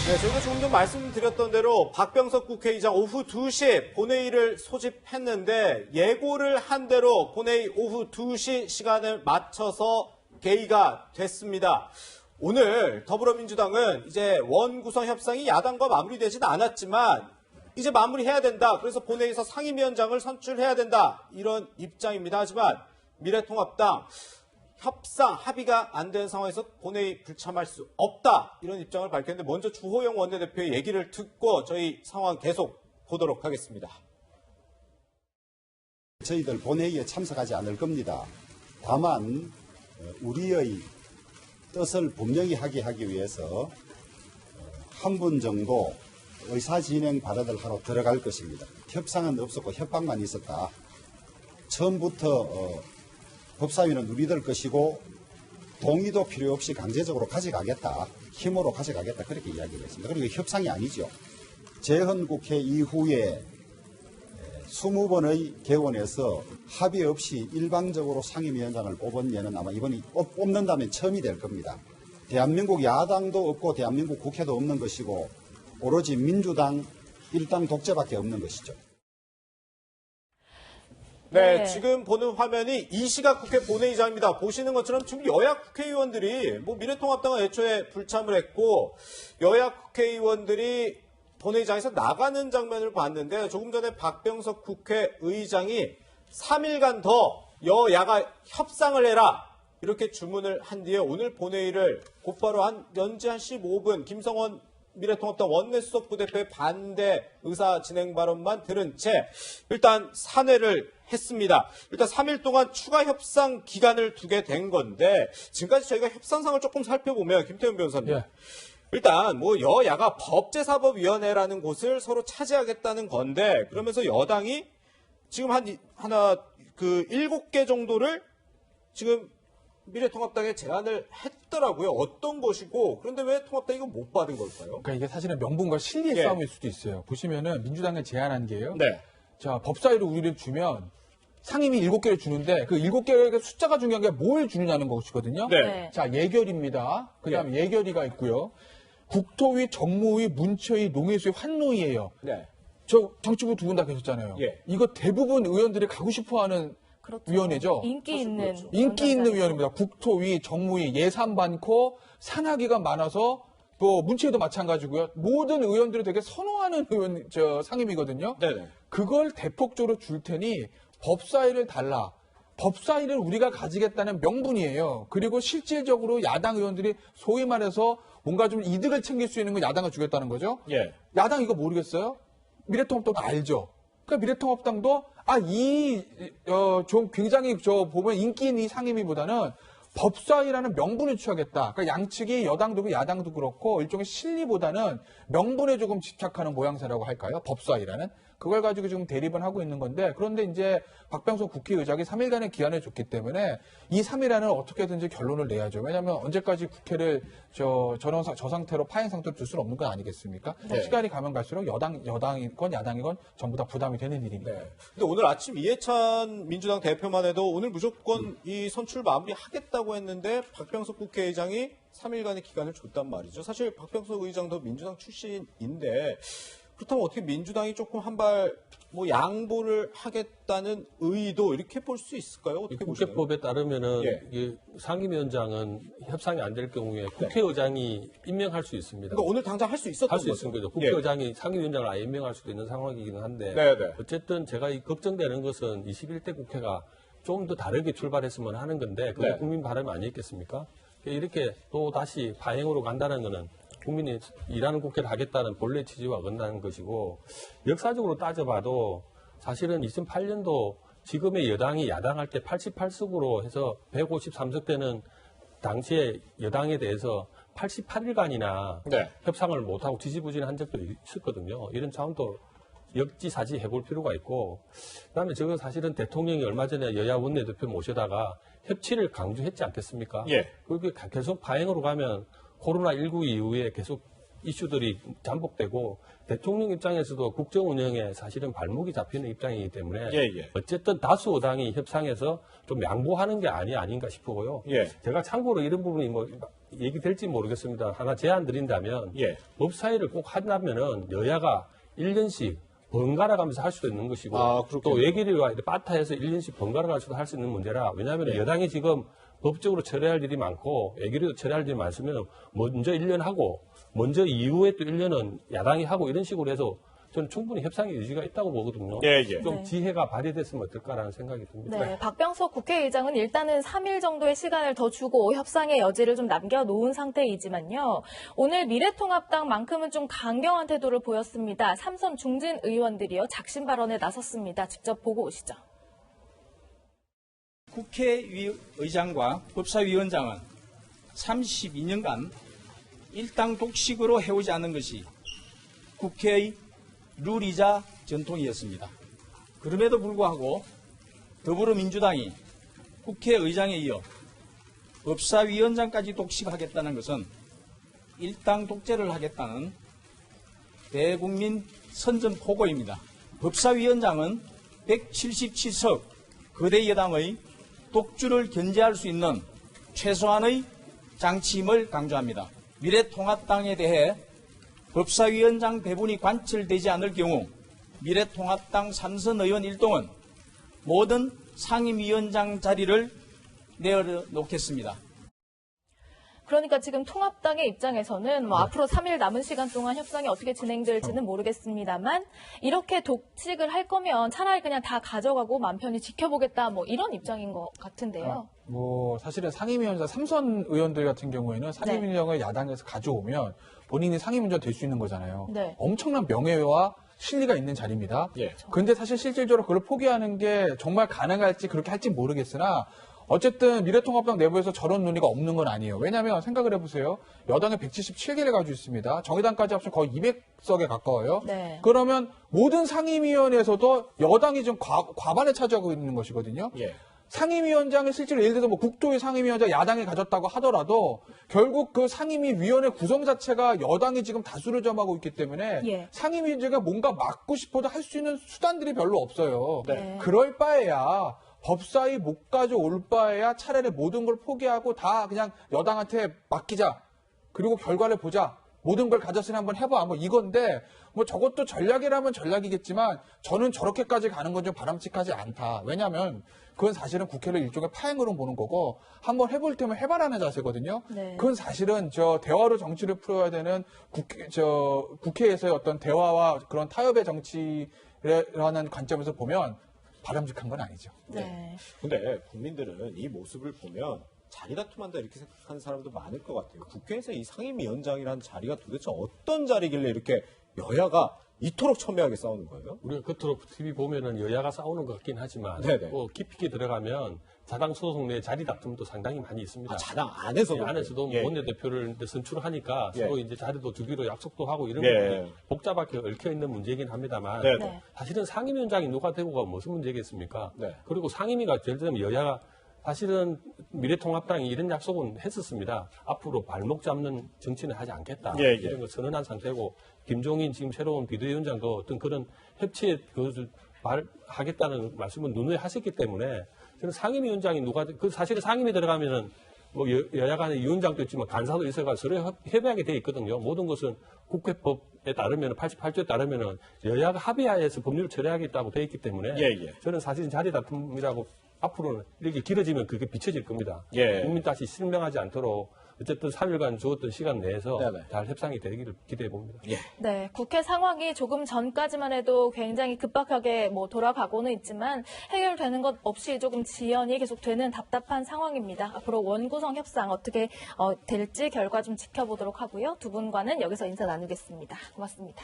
네, 저희가 조금 전 말씀드렸던 대로 박병석 국회의장 오후 2시에 본회의를 소집했는데 예고를 한 대로 본회의 오후 2시 시간을 맞춰서 개의가 됐습니다. 오늘 더불어민주당은 이제 원구성 협상이 야당과 마무리되지는 않았지만 이제 마무리해야 된다. 그래서 본회의에서 상임위원장을 선출해야 된다. 이런 입장입니다. 하지만 미래통합당 협상 합의가 안 된 상황에서 본회의 불참할 수 없다. 이런 입장을 밝혔는데 먼저 주호영 원내대표의 얘기를 듣고 저희 상황 계속 보도록 하겠습니다. 저희들 본회의에 참석하지 않을 겁니다. 다만 우리의 뜻을 분명히 하기 위해서 한 분 정도 의사진행 발언을 하러 들어갈 것입니다. 협상은 없었고 협박만 있었다. 처음부터 법사위는 우리들 것이고 동의도 필요 없이 강제적으로 가져가겠다. 힘으로 가져가겠다. 그렇게 이야기를 했습니다. 그리고 협상이 아니죠. 재헌 국회 이후에 20번의 개원에서 합의 없이 일방적으로 상임위원장을 뽑은 예는 아마 이번이 뽑는다면 처음이 될 겁니다. 대한민국 야당도 없고 대한민국 국회도 없는 것이고 오로지 민주당 일당 독재밖에 없는 것이죠. 네, 지금 보는 화면이 이시각 국회 본회의장입니다. 보시는 것처럼 지금 여야 국회의원들이 미래통합당은 애초에 불참을 했고 여야 국회의원들이 본회의장에서 나가는 장면을 봤는데 조금 전에 박병석 국회의장이 3일간 더 여야가 협상을 해라 이렇게 주문을 한 뒤에 오늘 본회의를 곧바로 연지 한 15분 김성원 미래통합당 원내수석 부대표의 반대 의사 진행 발언만 들은 채 일단 산회를 했습니다. 일단 3일 동안 추가 협상 기간을 두게 된 건데 지금까지 저희가 협상상을 조금 살펴보면 김태훈 변호사님. 예. 일단 여야가 법제사법위원회라는 곳을 서로 차지하겠다는 건데 그러면서 여당이 지금 하나 7개 정도를 지금 미래통합당에 제안을 했더라고요. 어떤 것이고 그런데 왜 통합당이 이거 못 받은 걸까요? 그러니까 이게 사실은 명분과 실리의 예. 싸움일 수도 있어요. 보시면은 민주당에 제안한 게요. 네. 자, 법사위를 우리를 주면 상임위 7개를 주는데 그 7개의 숫자가 중요한 게 뭘 주느냐는 것이거든요. 네. 자, 예결입니다. 그다음에 예결위가 있고요. 국토위, 정무위, 문체위, 농해수위, 환노위예요. 네. 저 정치부 두 분 다 계셨잖아요. 예. 이거 대부분 의원들이 가고 싶어하는 그렇죠. 위원회죠. 인기 있는 인기 있는 위원회입니다. 국토위, 정무위, 예산 많고 산하기가 많아서 문체위도 마찬가지고요. 모든 의원들이 되게 선호하는 상임이거든요. 네네. 그걸 대폭적으로 줄 테니 법사위를 달라. 법사위를 우리가 가지겠다는 명분이에요. 그리고 실질적으로 야당 의원들이 소위 말해서 뭔가 좀 이득을 챙길 수 있는 건 야당을 주겠다는 거죠. 예. 야당 이거 모르겠어요? 미래통합당도 알죠. 그러니까 미래통합당도 좀 굉장히 보면 인기 있는 이 상임위보다는 법사위라는 명분을 취하겠다. 그러니까 양측이 여당도 그렇고 야당도 그렇고 일종의 실리보다는 명분에 조금 집착하는 모양새라고 할까요? 법사위라는. 그걸 가지고 지금 대립은 하고 있는 건데 그런데 이제 박병석 국회의장이 3일간의 기한을 줬기 때문에 이 3일 안에 어떻게든지 결론을 내야죠. 왜냐하면 언제까지 국회를 저 상태로 파행 상태로 둘 수는 없는 건 아니겠습니까? 네. 시간이 가면 갈수록 여당이건 야당이건 전부 다 부담이 되는 일입니다. 네. 근데 오늘 아침 이해찬 민주당 대표만 해도 오늘 무조건 이 선출 마무리하겠다고 했는데 박병석 국회의장이 3일간의 기간을 줬단 말이죠. 사실 박병석 의장도 민주당 출신인데 그렇다면 어떻게 민주당이 조금 한 발 양보를 하겠다는 의도 이렇게 볼 수 있을까요? 어떻게 보시나요? 국회법에 따르면은 예. 상임위원장은 협상이 안 될 경우에 국회의장이 임명할 수 있습니다. 그러니까 오늘 당장 할 수 있었던 할 수 거죠? 있는 거죠. 국회의장이 상임위원장을 아예 임명할 수도 있는 상황이기는 한데 네네. 어쨌든 제가 걱정되는 것은 21대 국회가 좀 더 다르게 출발했으면 하는 건데 그게 국민 바람이 아니겠습니까? 이렇게 또 다시 파행으로 간다는 거는 국민이 일하는 국회를 하겠다는 본래 취지와 어긋나는 것이고 역사적으로 따져봐도 사실은 2008년도 지금의 여당이 야당할 때 88석으로 해서 153석 되는 당시에 여당에 대해서 88일간이나 협상을 못하고 지지부진한 적도 있었거든요. 이런 차원도 역지사지 해볼 필요가 있고 그다음에 저거 사실은 대통령이 얼마 전에 여야 원내대표 모셔다가 협치를 강조했지 않겠습니까? 예. 그게 계속 파행으로 가면 코로나19 이후에 계속 이슈들이 잠복되고 대통령 입장에서도 국정 운영에 사실은 발목이 잡히는 입장이기 때문에 어쨌든 다수 여당이 협상에서 좀 양보하는 게 아닌가 싶고요. 제가 참고로 이런 부분이 얘기될지 모르겠습니다. 하나 제안 드린다면 예. 법사위를 꼭 한다면은 여야가 1년씩 번갈아 가면서 할 수도 있는 것이고 아, 그렇군요. 또 외길이와 빠타해서 1년씩 번갈아 가면서 할 수 있는 문제라 왜냐하면 여당이 지금 법적으로 처리할 일이 많고 외길이도 처리할 일이 많으면 먼저 1년 하고 먼저 이후에 또 1년은 야당이 하고 이런 식으로 해서 저는 충분히 협상의 여지가 있다고 보거든요. 예, 예. 좀 네. 지혜가 발휘됐으면 어떨까라는 생각이 듭니다. 네, 박병석 국회의장은 일단은 3일 정도의 시간을 더 주고 협상의 여지를 좀 남겨놓은 상태이지만요. 오늘 미래통합당만큼은 좀 강경한 태도를 보였습니다. 삼선 중진 의원들이요 작심 발언에 나섰습니다. 직접 보고 오시죠. 국회의장과 법사위원장은 32년간 일당 독식으로 해오지 않은 것이 국회의 룰이자 전통이었습니다. 그럼에도 불구하고 더불어민주당이 국회의장에 이어 법사위원장까지 독식하겠다는 것은 일당 독재를 하겠다는 대국민 선전포고입니다. 법사위원장은 177석 거대 여당의 독주를 견제할 수 있는 최소한의 장치임을 강조합니다. 미래통합당에 대해 법사위원장 배분이 관철되지 않을 경우 미래통합당 삼선 의원 일동은 모든 상임위원장 자리를 내어놓겠습니다. 그러니까 지금 통합당의 입장에서는 뭐 앞으로 3일 남은 시간 동안 협상이 어떻게 진행될지는 모르겠습니다만 이렇게 독식을 할 거면 차라리 그냥 다 가져가고 맘 편히 지켜보겠다 뭐 이런 입장인 것 같은데요. 뭐 사실은 상임위원장 삼선 의원들 같은 경우에는 상임위원장을 야당에서 가져오면 본인이 상임위원장 될 수 있는 거잖아요. 네. 엄청난 명예와 실리가 있는 자리입니다. 예. 근데 사실 실질적으로 그걸 포기하는 게 정말 가능할지 그렇게 할지 모르겠으나 어쨌든 미래통합당 내부에서 저런 논의가 없는 건 아니에요. 왜냐하면 생각을 해보세요. 여당이 177개를 가지고 있습니다. 정의당까지 합치면 거의 200석에 가까워요. 네. 그러면 모든 상임위원회에서도 여당이 지금 과반을 차지하고 있는 것이거든요. 예. 상임위원장을 실제로 예를 들어서 뭐 국토위 상임위원장 야당이 가졌다고 하더라도 결국 그 상임위위원회 구성 자체가 여당이 지금 다수를 점하고 있기 때문에 예. 상임위원장가 뭔가 막고 싶어도 할 수 있는 수단들이 별로 없어요. 네. 그럴 바에야 법사위 못 가져올 바에야 차라리 모든 걸 포기하고 다 그냥 여당한테 맡기자. 그리고 결과를 보자. 모든 걸 가졌으니 한번 해봐. 뭐 이건데 뭐 저것도 전략이라면 전략이겠지만 저는 저렇게까지 가는 건 좀 바람직하지 않다. 왜냐하면 그건 사실은 국회를 일종의 파행으로 보는 거고 한번 해볼 테면 해봐라는 자세거든요. 네. 그건 사실은 저 대화로 정치를 풀어야 되는 국회에서의 어떤 대화와 그런 타협의 정치라는 관점에서 보면 바람직한 건 아니죠. 네. 근데 국민들은 이 모습을 보면 자리 다툼한다 이렇게 생각하는 사람도 많을 것 같아요. 국회에서 이 상임위원장이라는 자리가 도대체 어떤 자리길래 이렇게 여야가 이토록 첨예하게 싸우는 거예요? 우리가 겉으로 TV 보면은 여야가 싸우는 것 같긴 하지만 네네. 뭐 깊이 있게 들어가면 자당 소속 내 자리 다툼도 상당히 많이 있습니다. 자당 안에서도. 안에서도 뭐 예. 원내대표를 이제 선출하니까 예. 서로 이제 자리도 주기로 약속도 하고 이런 예. 것들이 복잡하게 얽혀 있는 문제이긴 합니다만 네. 네. 사실은 상임위원장이 누가 되고가 무슨 문제겠습니까? 네. 그리고 상임위가 예를 들면 여야가 사실은 미래통합당이 이런 약속은 했었습니다. 앞으로 발목 잡는 정치는 하지 않겠다. 예, 예. 이런 거 선언한 상태고 김종인 지금 새로운 비대위원장도 어떤 그런 협치에 그것을 하겠다는 말씀을 누누이 하셨기 때문에 저는 상임위원장이 그 사실은 상임위 들어가면은 뭐 여야 간의 위원장도 있지만 간사도 있어가 서로 협의하게 돼 있거든요. 모든 것은 국회법에 따르면 88조에 따르면은 여야가 합의하에서 법률을 처리하겠다고 돼 있기 때문에 예, 예. 저는 사실은 자리 다툼이라고 앞으로는 이렇게 길어지면 그게 비춰질 겁니다. 예. 국민 다시 실명하지 않도록 어쨌든 3일간 주었던 시간 내에서 네네. 잘 협상이 되기를 기대해 봅니다. 예. 네, 국회 상황이 조금 전까지만 해도 굉장히 급박하게 뭐 돌아가고는 있지만 해결되는 것 없이 조금 지연이 계속되는 답답한 상황입니다. 앞으로 원구성 협상 어떻게 될지 결과 좀 지켜보도록 하고요. 두 분과는 여기서 인사 나누겠습니다. 고맙습니다.